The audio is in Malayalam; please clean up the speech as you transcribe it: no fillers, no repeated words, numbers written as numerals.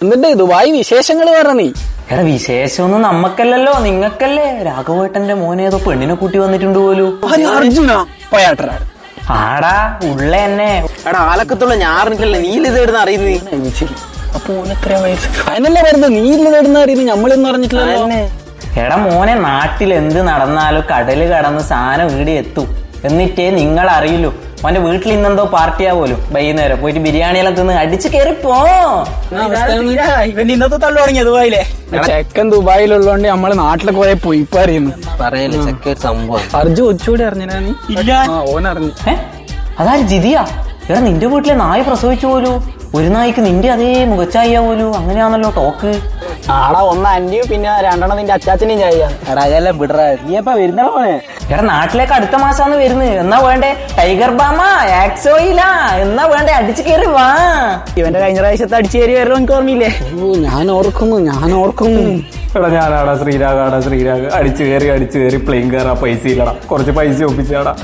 എന്നിട്ട് ദുബായ് വിശേഷങ്ങൾ പറ നീ. എടാ വിശേഷമൊന്നും നമ്മക്കല്ലല്ലോ, നിങ്ങക്കല്ലേ. രാഘവേട്ടന്റെ മോനെ ഏതോ പെണ്ണിനെ കൂട്ടി വന്നിട്ടുണ്ട് പോലും. അർജുന പോയാട്ടറാ. ആടാ ഉള്ള തന്നെ. എടാ ആലക്കത്തുള്ള ഞാറിനിക്കല്ലേ നീ ഇത് എവിടുന്ന് അറിയുന്നത്? അപ്പൊ ഓനെത്ര വയസ്സ്? അതിനല്ലേ വരുന്നത്, നീ ഇല്ല നേടുന്ന അറിയുന്നത്, നമ്മളൊന്നും അറിഞ്ഞിട്ടില്ലല്ലോ. എടാ മോനെ, നാട്ടിൽ എന്ത് നടന്നാലും കടല് കടന്ന് സാധനം വീട് എത്തും. എന്നിട്ടേ നിങ്ങൾ അറിയില്ലൂ. അവന്റെ വീട്ടിൽ ഇന്നെന്തോ പാർട്ടിയാ പോലും. വൈകുന്നേരം പോയിട്ട് ബിരിയാണിയെല്ലാം തിന്ന് അടിച്ചു കയറി പോ. ഇവൻ ഇന്നത്തെ തള്ളു തുടങ്ങിയ ദുബായിലെ ചെക്കൻ ദുബായിലുള്ളതുകൊണ്ട് നമ്മള് നാട്ടിലൊക്കെ പോയ പോയി ഇപ്പൊ അറിയുന്നു. പറയല്ലേ ചെക്ക സംഭവം. അർജു ഒച്ചൂടെ അറിഞ്ഞാ നീ? ഓനറിഞ്ഞു. അതാര് ജിതിയാ? എടാ നിന്റെ വീട്ടിലെ നായ പ്രസവിച്ചു പോലു. ഒരു നായിക്ക് നിന്റെ അതേ മുഖച്ചായ പോലു. അങ്ങനെയാണല്ലോ ടോക്ക്. ആടാ ഒന്ന് അന്റെയും പിന്നെ രണ്ടെണ്ണം നിന്റെ അച്ചാച്ചനെയും ചായ. എടാ അതല്ല വിടറാ, നീ എപ്പാ വരുന്നോ മോനെ? എടാ നാട്ടിലേക്ക് അടുത്ത മാസാണ് വരുന്നത്. എന്നാ വേണ്ടേ ടൈഗർ ബാമ ആക്സോയില എന്നാ വേണ്ടേ അടിച്ചു കയറി വാ. ഇവന്റെ കഴിഞ്ഞ പ്രാവശ്യത്തെ അടിച്ചു കയറി വരല്ലോ, എനിക്ക് ഓർമ്മയില്ലേ? ഞാൻ ഓർക്കുന്നു. എടാ ഞാനാടാ ശ്രീരാഗ് അടിച്ചു കയറി പ്ലെയിൻ കയറാ പൈസ ഇല്ലടാ, കുറച്ച് പൈസ ഒപ്പിച്ചാടാ.